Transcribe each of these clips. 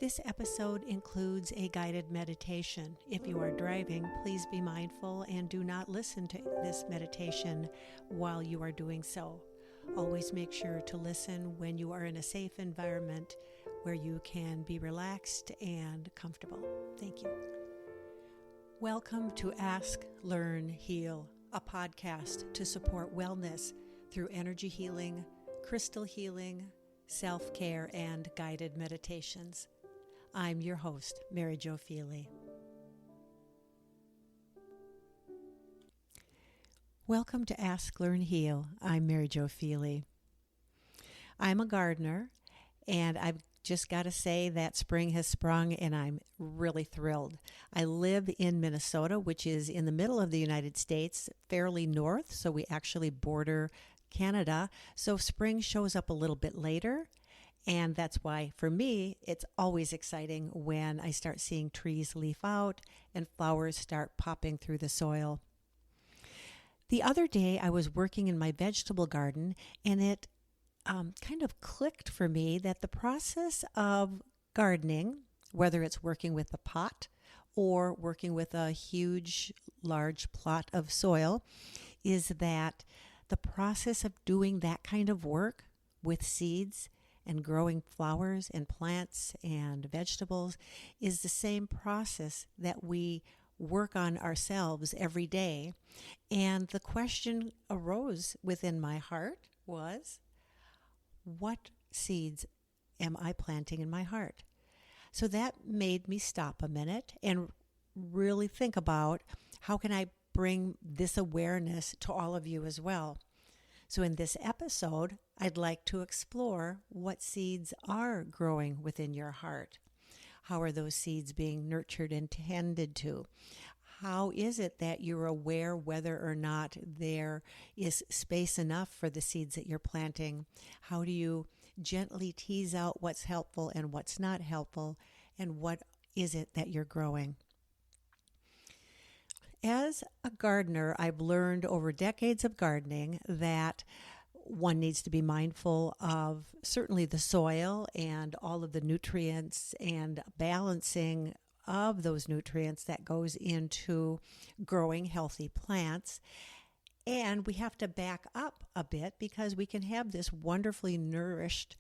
This episode includes a guided meditation. If you are driving, please be mindful and do not listen to this meditation while you are doing so. Always make sure to listen when you are in a safe environment where you can be relaxed and comfortable. Thank you. Welcome to Ask, Learn, Heal, a podcast to support wellness through energy healing, crystal healing, self-care, and guided meditations. I'm your host, Mary Jo Feely. Welcome to Ask, Learn, Heal. I'm Mary Jo Feely. I'm a gardener, and I've just got to say that spring has sprung, and I'm really thrilled. I live in Minnesota, which is in the middle of the United States, fairly north, so we actually border Canada. So spring shows up a little bit later. And that's why, for me, it's always exciting when I start seeing trees leaf out and flowers start popping through the soil. The other day, I was working in my vegetable garden, and it kind of clicked for me that the process of gardening, whether it's working with a pot or working with a huge, large plot of soil, is that the process of doing that kind of work with seeds and growing flowers and plants and vegetables is the same process that we work on ourselves every day. And the question arose within my heart was, what seeds am I planting in my heart? So that made me stop a minute and really think about how can I bring this awareness to all of you as well. So in this episode, I'd like to explore what seeds are growing within your heart. How are those seeds being nurtured and tended to? How is it that you're aware whether or not there is space enough for the seeds that you're planting? How do you gently tease out what's helpful and what's not helpful? And what is it that you're growing? As a gardener, I've learned over decades of gardening that one needs to be mindful of certainly the soil and all of the nutrients and balancing of those nutrients that goes into growing healthy plants. And we have to back up a bit because we can have this wonderfully nourished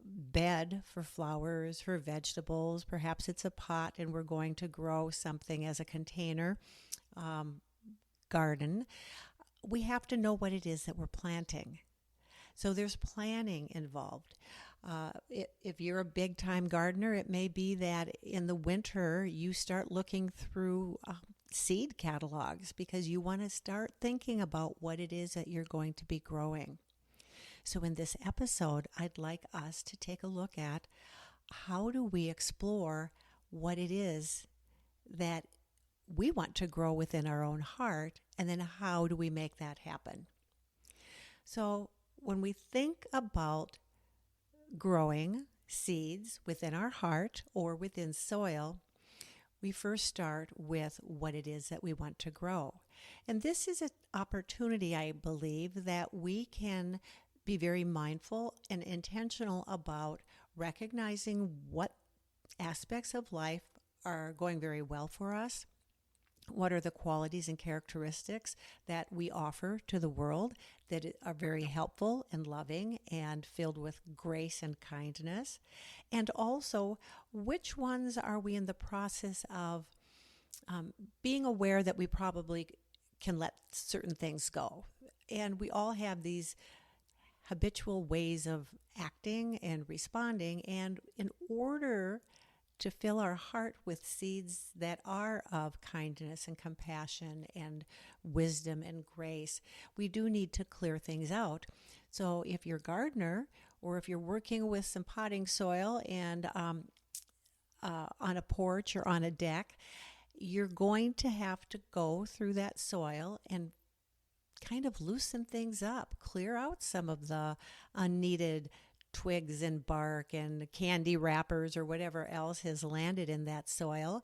bed for flowers, for vegetables. Perhaps it's a pot and we're going to grow something as a container garden. We have to know what it is that we're planting. So there's planning involved. If you're a big-time gardener, it may be that in the winter you start looking through seed catalogs because you want to start thinking about what it is that you're going to be growing. So in this episode, I'd like us to take a look at how do we explore what it is that we want to grow within our own heart, and then how do we make that happen? So when we think about growing seeds within our heart or within soil, we first start with what it is that we want to grow. And this is an opportunity, I believe, that we can be very mindful and intentional about recognizing what aspects of life are going very well for us. What are the qualities and characteristics that we offer to the world that are very helpful and loving and filled with grace and kindness? And also, which ones are we in the process of being aware that we probably can let certain things go? And we all have these habitual ways of acting and responding, and in order to fill our heart with seeds that are of kindness and compassion and wisdom and grace, we do need to clear things out. So if you're a gardener or if you're working with some potting soil and on a porch or on a deck, you're going to have to go through that soil and kind of loosen things up, clear out some of the unneeded twigs and bark and candy wrappers or whatever else has landed in that soil.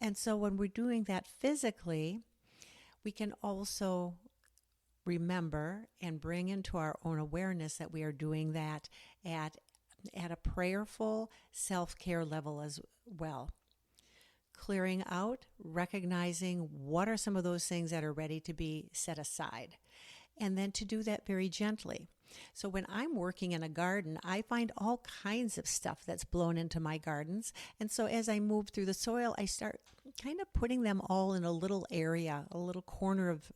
And so when we're doing that physically, we can also remember and bring into our own awareness that we are doing that at at a prayerful self-care level as well. Clearing out, recognizing what are some of those things that are ready to be set aside, and then to do that very gently. So when I'm working in a garden, I find all kinds of stuff that's blown into my gardens. And so as I move through the soil, I start kind of putting them all in a little area, a little corner of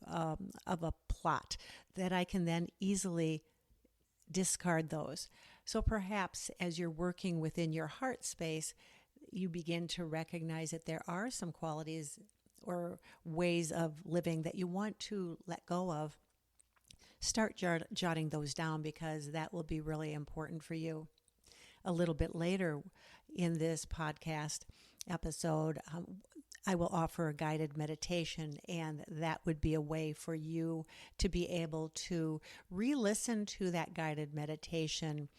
a plot that I can then easily discard those. So perhaps as you're working within your heart space, you begin to recognize that there are some qualities or ways of living that you want to let go of. Start jotting those down, because that will be really important for you. A little bit later in this podcast episode, I will offer a guided meditation, and that would be a way for you to be able to re-listen to that guided meditation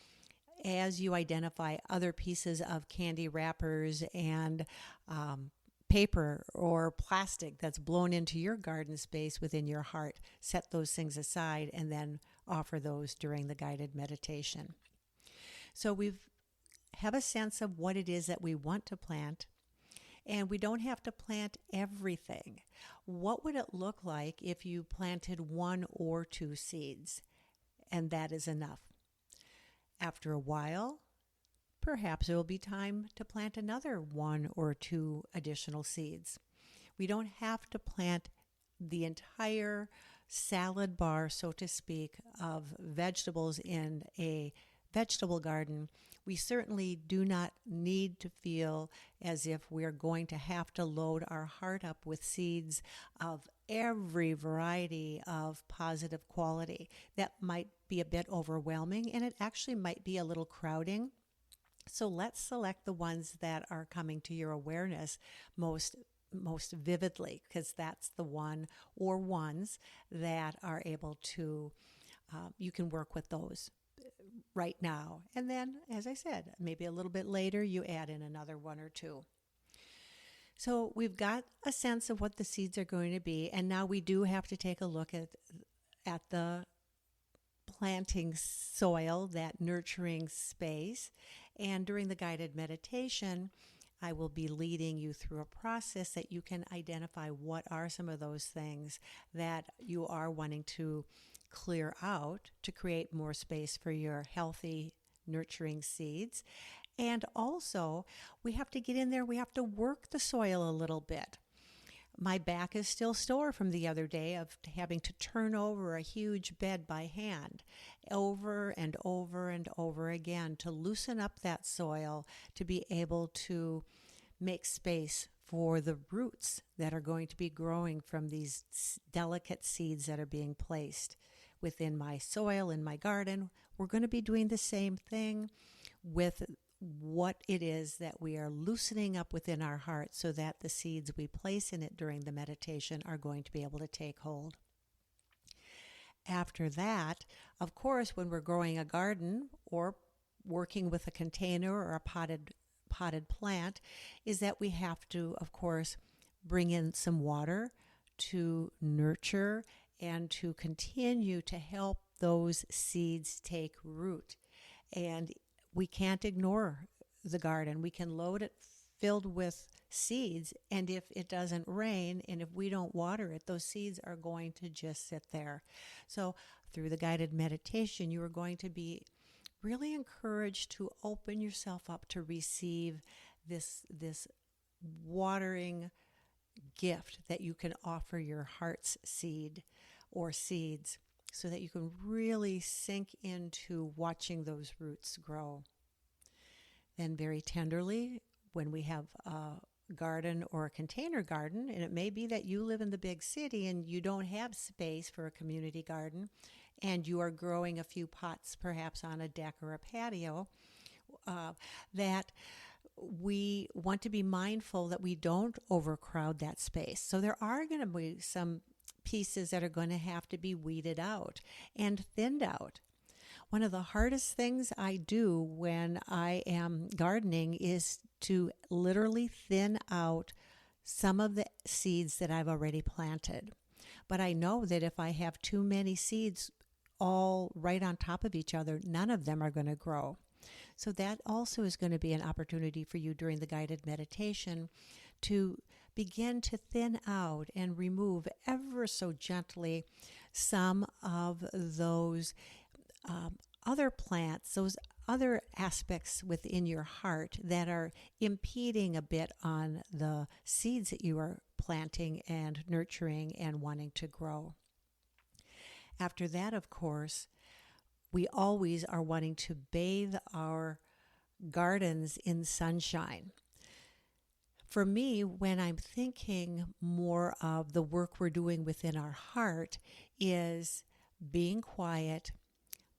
as you identify other pieces of candy wrappers and paper or plastic that's blown into your garden space within your heart. Set those things aside and then offer those during the guided meditation. So we have a sense of what it is that we want to plant, and we don't have to plant everything. What would it look like if you planted 1 or 2 seeds, and that is enough? After a while, perhaps it will be time to plant another 1 or 2 additional seeds. We don't have to plant the entire salad bar, so to speak, of vegetables in a vegetable garden. We certainly do not need to feel as if we're going to have to load our heart up with seeds of every variety of positive quality. That might be a bit overwhelming, and it actually might be a little crowding. So let's select the ones that are coming to your awareness most vividly, because that's the one or ones that are able to, you can work with those right now. And then, as I said, maybe a little bit later, you add in another 1 or 2. So we've got a sense of what the seeds are going to be, and now we do have to take a look at the planting soil, that nurturing space. And during the guided meditation, I will be leading you through a process that you can identify what are some of those things that you are wanting to clear out to create more space for your healthy, nurturing seeds. And also, we have to get in there, we have to work the soil a little bit. My back is still sore from the other day of having to turn over a huge bed by hand over and over and over again to loosen up that soil, to be able to make space for the roots that are going to be growing from these delicate seeds that are being placed within my soil in my garden. We're going to be doing the same thing with what it is that we are loosening up within our heart, so that the seeds we place in it during the meditation are going to be able to take hold. After that, of course, when we're growing a garden or working with a container or a potted plant, is that we have to, of course, bring in some water to nurture and to continue to help those seeds take root. And we can't ignore the garden. We can load it filled with seeds, and if it doesn't rain and if we don't water it, those seeds are going to just sit there. So through the guided meditation, you are going to be really encouraged to open yourself up to receive this watering gift that you can offer your heart's seed or seeds, so that you can really sink into watching those roots grow. Then very tenderly, when we have a garden or a container garden, and it may be that you live in the big city and you don't have space for a community garden, and you are growing a few pots perhaps on a deck or a patio, that we want to be mindful that we don't overcrowd that space. So there are going to be some pieces that are going to have to be weeded out and thinned out. One of the hardest things I do when I am gardening is to literally thin out some of the seeds that I've already planted. But I know that if I have too many seeds all right on top of each other, none of them are going to grow. So that also is going to be an opportunity for you during the guided meditation to begin to thin out and remove ever so gently some of those other plants, those other aspects within your heart that are impeding a bit on the seeds that you are planting and nurturing and wanting to grow. After that, of course, we always are wanting to bathe our gardens in sunshine. For me, when I'm thinking more of the work we're doing within our heart, is being quiet,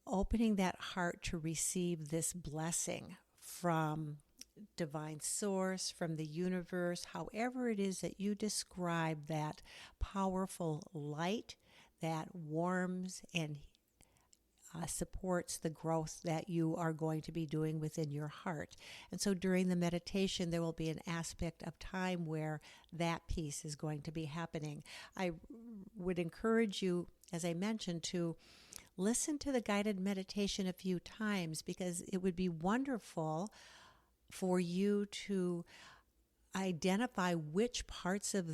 opening that heart to receive this blessing from divine source, from the universe, however it is that you describe that powerful light that warms and supports the growth that you are going to be doing within your heart. And so during the meditation, there will be an aspect of time where that piece is going to be happening. I would encourage you, as I mentioned, to listen to the guided meditation a few times, because it would be wonderful for you to identify which parts of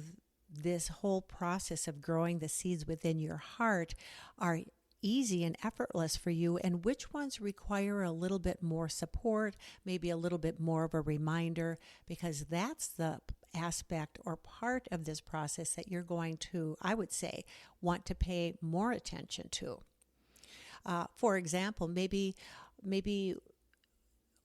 this whole process of growing the seeds within your heart are easy and effortless for you, and which ones require a little bit more support, maybe a little bit more of a reminder, because that's the aspect or part of this process that you're going to, I would say, want to pay more attention to. For example, maybe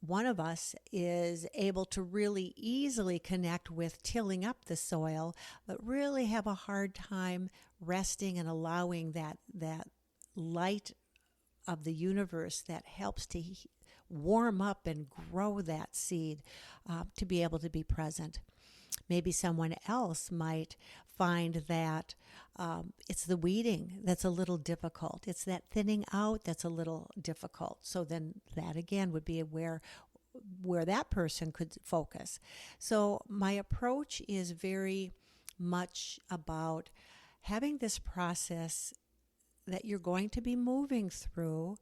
one of us is able to really easily connect with tilling up the soil, but really have a hard time resting and allowing that light of the universe that helps to warm up and grow that seed to be able to be present. Maybe someone else might find that it's the weeding that's a little difficult. It's that thinning out that's a little difficult. So then that again would be where that person could focus. So my approach is very much about having this process that you're going to be moving through.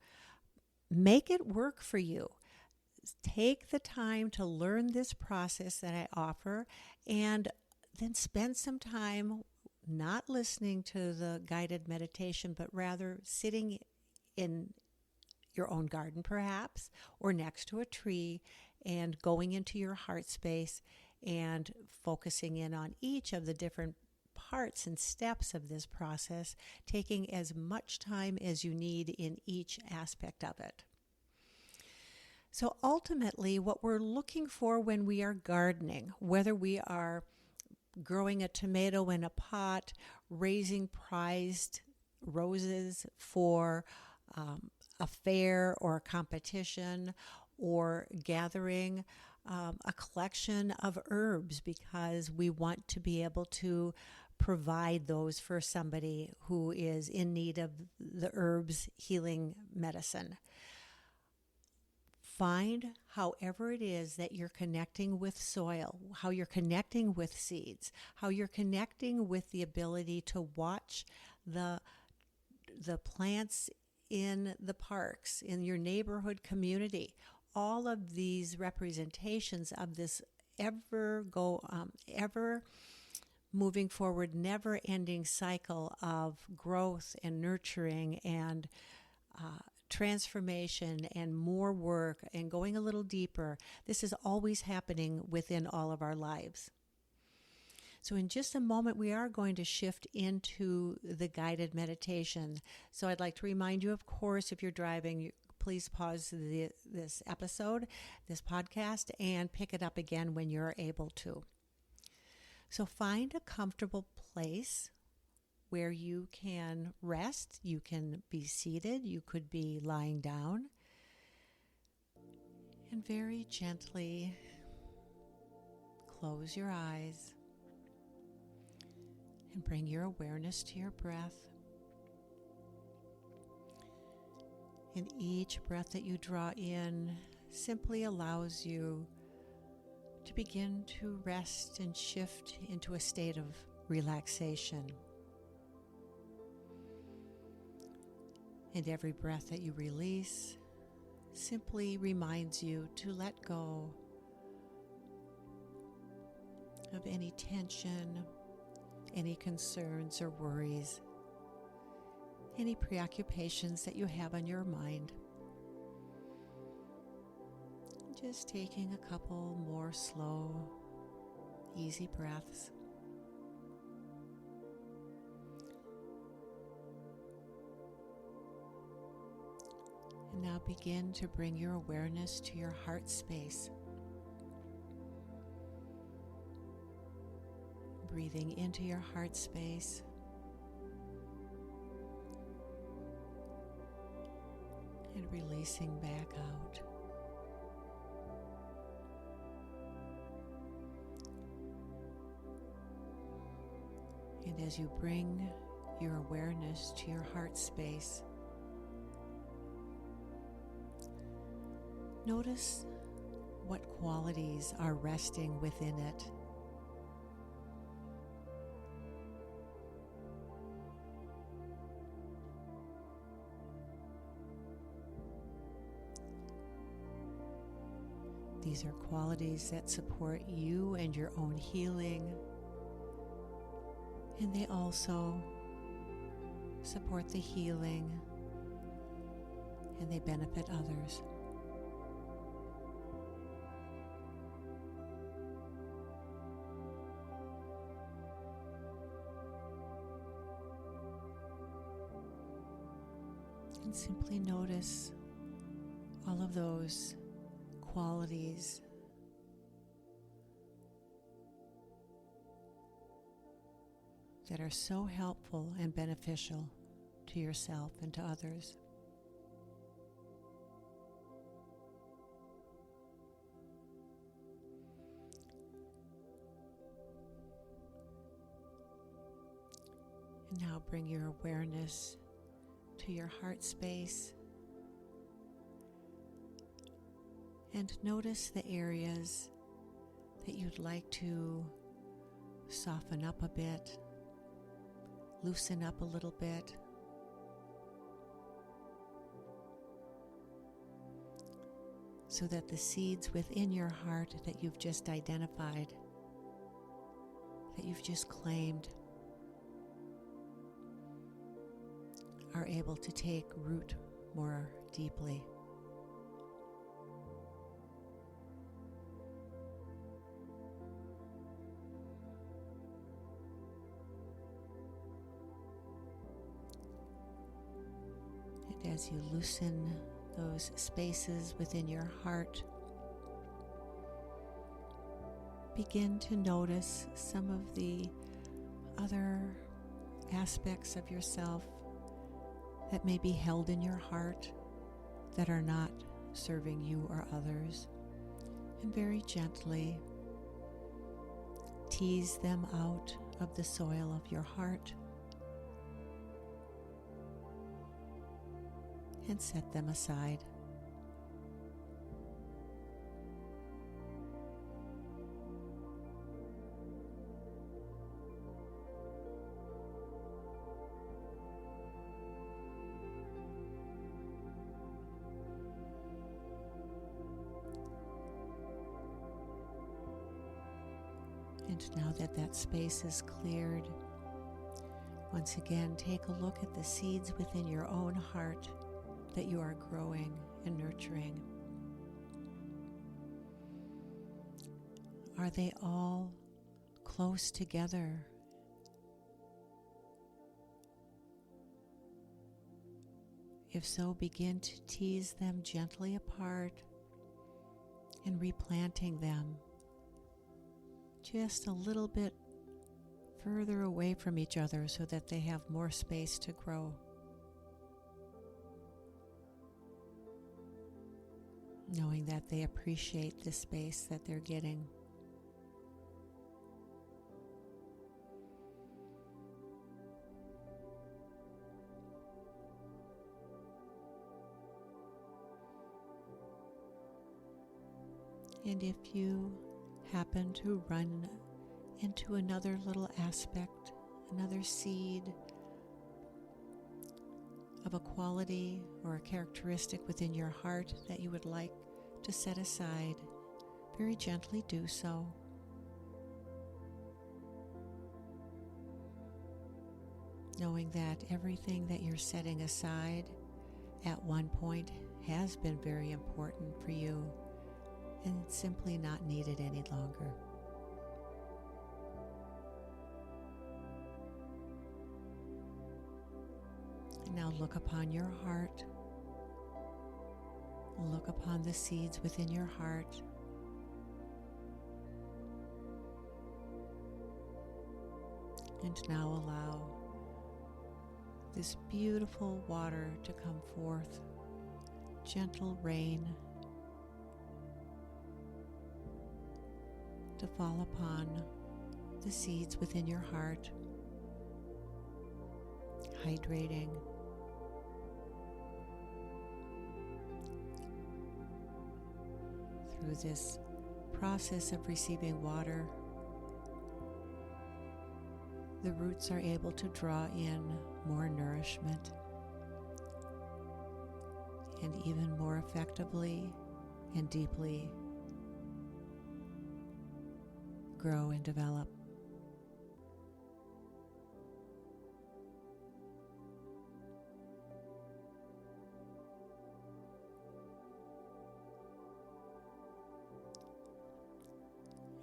Make it work for you. Take the time to learn this process that I offer, and then spend some time not listening to the guided meditation, but rather sitting in your own garden perhaps, or next to a tree, and going into your heart space and focusing in on each of the different parts and steps of this process, taking as much time as you need in each aspect of it. So ultimately, what we're looking for when we are gardening, whether we are growing a tomato in a pot, raising prized roses for a fair or a competition, or gathering a collection of herbs because we want to be able to provide those for somebody who is in need of the herbs healing medicine. Find however it is that you're connecting with soil, how you're connecting with seeds, how you're connecting with the ability to watch the plants in the parks, in your neighborhood community. All of these representations of this ever moving forward, never-ending cycle of growth and nurturing and transformation and more work and going a little deeper. This is always happening within all of our lives. So in just a moment, we are going to shift into the guided meditation. So I'd like to remind you, of course, if you're driving, please pause this episode, this podcast, and pick it up again when you're able to. So find a comfortable place where you can rest. You can be seated. You could be lying down. And very gently close your eyes and bring your awareness to your breath. And each breath that you draw in simply allows you to begin to rest and shift into a state of relaxation. And every breath that you release simply reminds you to let go of any tension, any concerns or worries, any preoccupations that you have on your mind. Just taking a couple more slow, easy breaths. And now begin to bring your awareness to your heart space. Breathing into your heart space. And releasing back out. And as you bring your awareness to your heart space, notice what qualities are resting within it. These are qualities that support you and your own healing, and they also support the healing, and they benefit others. And simply notice all of those qualities that are so helpful and beneficial to yourself and to others. And now bring your awareness to your heart space and notice the areas that you'd like to soften up a bit, loosen up a little bit. So that the seeds within your heart that you've just identified, that you've just claimed, are able to take root more deeply. And as you loosen those spaces within your heart, begin to notice some of the other aspects of yourself that may be held in your heart that are not serving you or others, and very gently tease them out of the soil of your heart and set them aside. And now that that space is cleared, once again take a look at the seeds within your own heart that you are growing and nurturing. Are they all close together? If so, begin to tease them gently apart and replanting them just a little bit further away from each other so that they have more space to grow. Knowing that they appreciate the space that they're getting. And if you happen to run into another little aspect, another seed of a quality or a characteristic within your heart that you would like to set aside, very gently do so. Knowing that everything that you're setting aside at one point has been very important for you and it's simply not needed any longer. And now look upon your heart. Look upon the seeds within your heart. And now allow this beautiful water to come forth, gentle rain to fall upon the seeds within your heart, hydrating. Through this process of receiving water, the roots are able to draw in more nourishment and even more effectively and deeply grow and develop.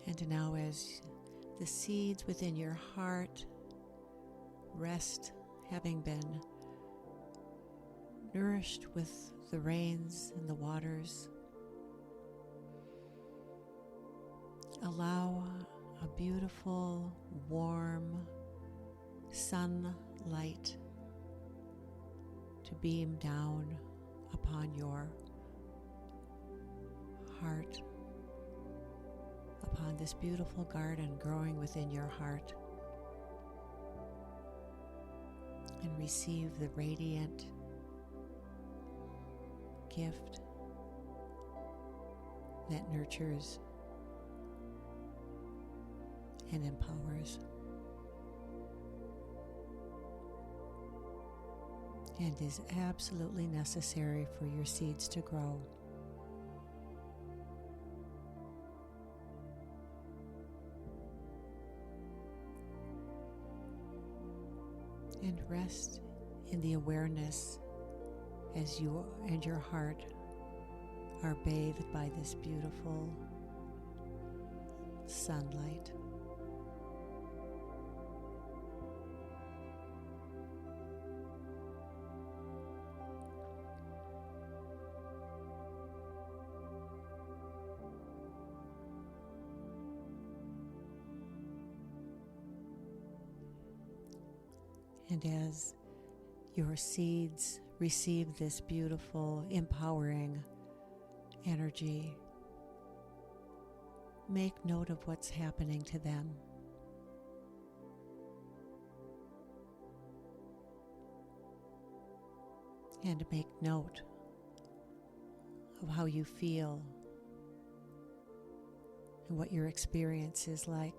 And now as the seeds within your heart rest, having been nourished with the rains and the waters, allow a beautiful, warm sunlight to beam down upon your heart, upon this beautiful garden growing within your heart, and receive the radiant gift that nurtures and empowers and is absolutely necessary for your seeds to grow. And rest in the awareness as you and your heart are bathed by this beautiful sunlight. And as your seeds receive this beautiful, empowering energy, make note of what's happening to them. And make note of how you feel and what your experience is like.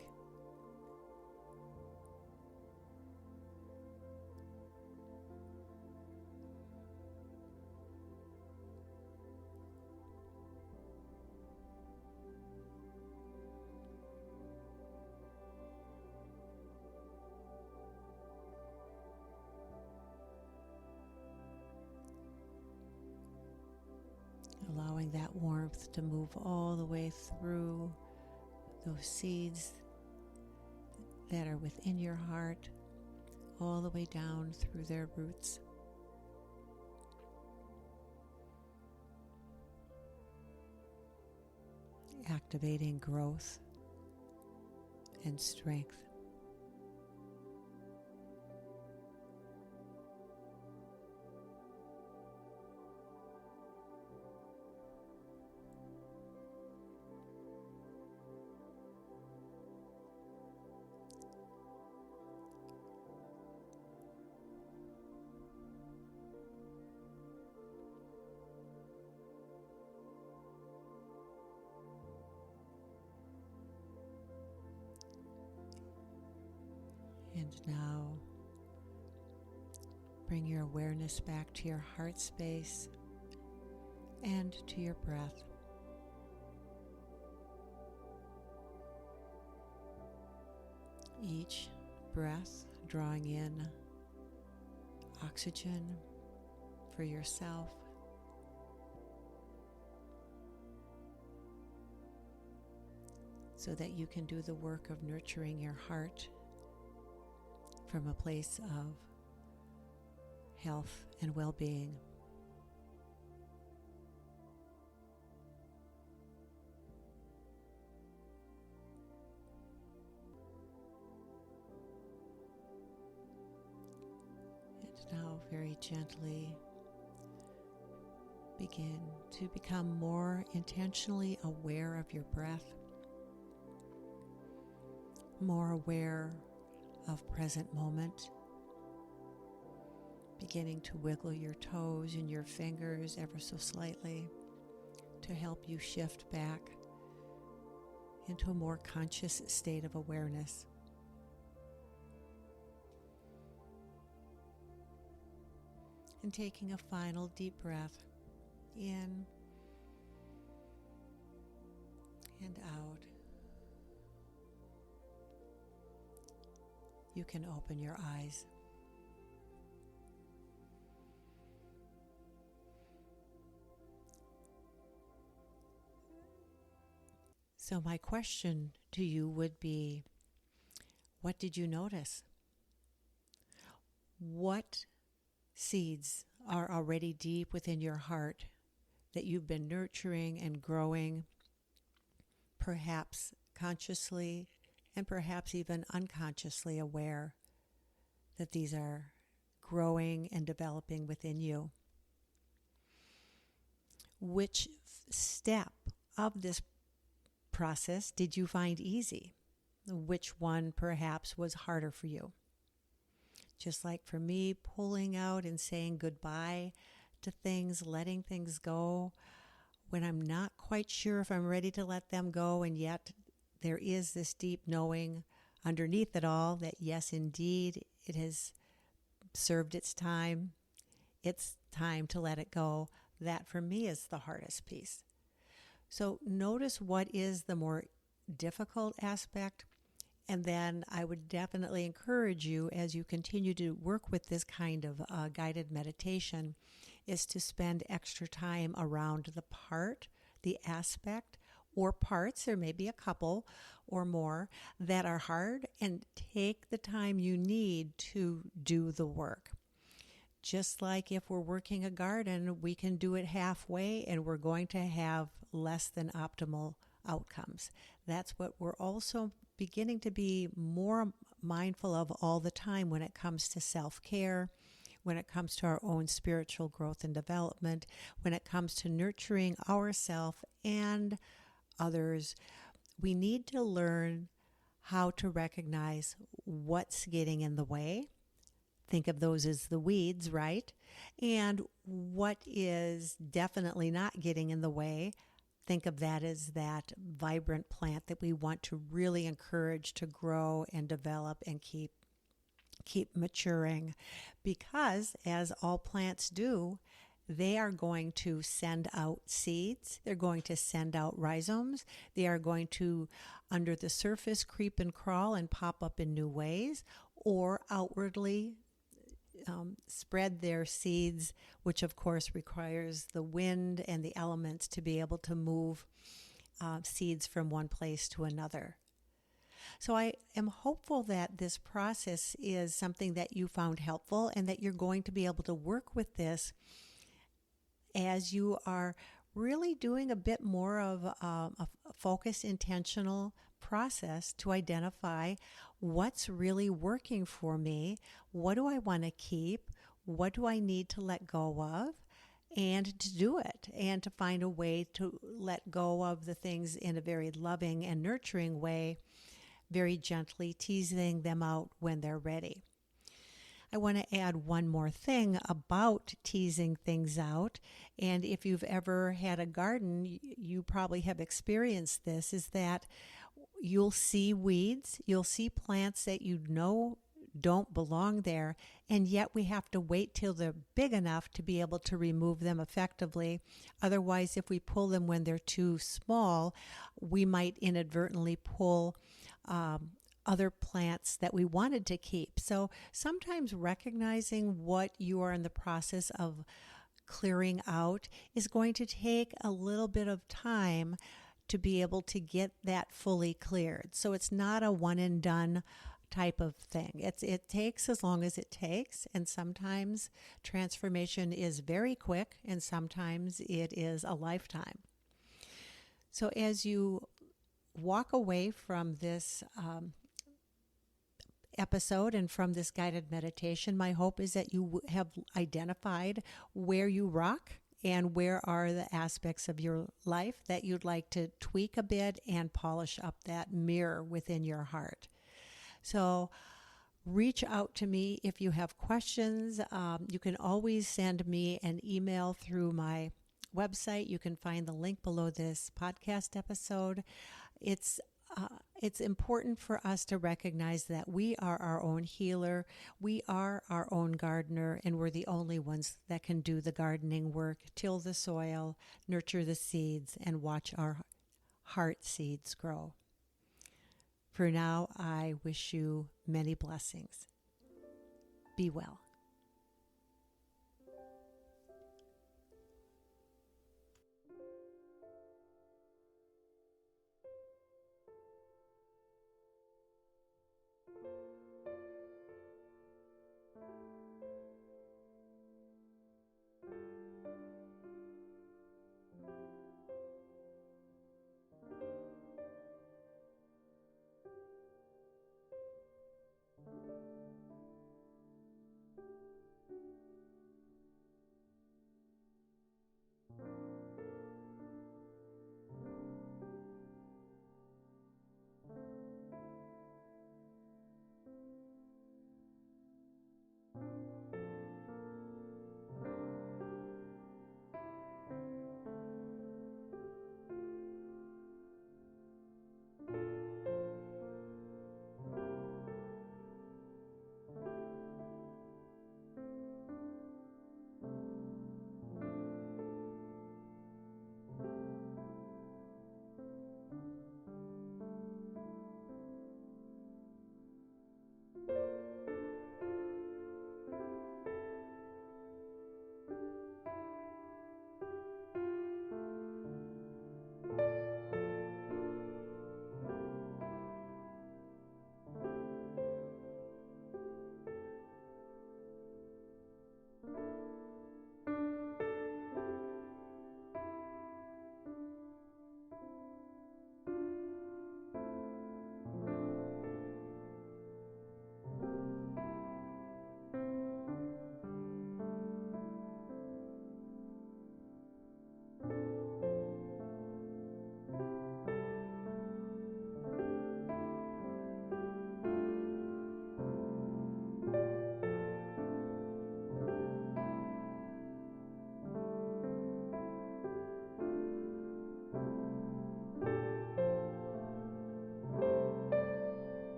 Allowing that warmth to move all the way through those seeds that are within your heart, all the way down through their roots. Activating growth and strength. And now Bring your awareness back to your heart space and to your breath. Each breath drawing in oxygen for yourself, so that you can do the work of nurturing your heart from a place of health and well-being. And now very gently begin to become more intentionally aware of your breath, more aware of present moment, beginning to wiggle your toes and your fingers ever so slightly to help you shift back into a more conscious state of awareness. And taking a final deep breath in and out. You can open your eyes. So my question to you would be, what did you notice? What seeds are already deep within your heart that you've been nurturing and growing, perhaps consciously and perhaps even unconsciously aware that these are growing and developing within you? Which step of this process did you find easy? Which one perhaps was harder for you? Just like for me, pulling out and saying goodbye to things, letting things go when I'm not quite sure if I'm ready to let them go, and yet there is this deep knowing underneath it all that yes, indeed, it has served its time. It's time to let it go. That for me is the hardest piece. So notice what is the more difficult aspect, and then I would definitely encourage you, as you continue to work with this kind of guided meditation, is to spend extra time around the part, the aspect, or parts, there may be a couple or more, that are hard, and take the time you need to do the work. Just like if we're working a garden, we can do it halfway and we're going to have less than optimal outcomes. That's what we're also beginning to be more mindful of all the time when it comes to self-care, when it comes to our own spiritual growth and development, when it comes to nurturing ourselves and others. We need to learn how to recognize what's getting in the way. Think of those as the weeds, right? And what is definitely not getting in the way. Think of that as that vibrant plant that we want to really encourage to grow and develop and keep maturing. Because as all plants do, they are going to send out seeds. They're going to send out rhizomes. They are going to, under the surface, creep and crawl and pop up in new ways, or outwardly spread their seeds, which of course requires the wind and the elements to be able to move seeds from one place to another. So I am hopeful that this process is something that you found helpful and that you're going to be able to work with this as you are really doing a bit more of a focused, intentional process to identify what's really working for me, what do I want to keep, what do I need to let go of, and to do it, and to find a way to let go of the things in a very loving and nurturing way, very gently teasing them out when they're ready. I want to add one more thing about teasing things out, and if you've ever had a garden, you probably have experienced this, is that you'll see weeds, you'll see plants that you know don't belong there, and yet we have to wait till they're big enough to be able to remove them effectively. Otherwise, if we pull them when they're too small, we might inadvertently pull other plants that we wanted to keep. So sometimes recognizing what you are in the process of clearing out is going to take a little bit of time to be able to get that fully cleared. So it's not a one and done type of thing. It takes as long as it takes, and sometimes transformation is very quick, and sometimes it is a lifetime. So as you walk away from this episode and from this guided meditation, my hope is that you have identified where you rock and where are the aspects of your life that you'd like to tweak a bit and polish up that mirror within your heart. So reach out to me if you have questions. You can always send me an email through my website. You can find the link below this podcast episode. It's important for us to recognize that we are our own healer, we are our own gardener, and we're the only ones that can do the gardening work, till the soil, nurture the seeds, and watch our heart seeds grow. For now, I wish you many blessings. Be well.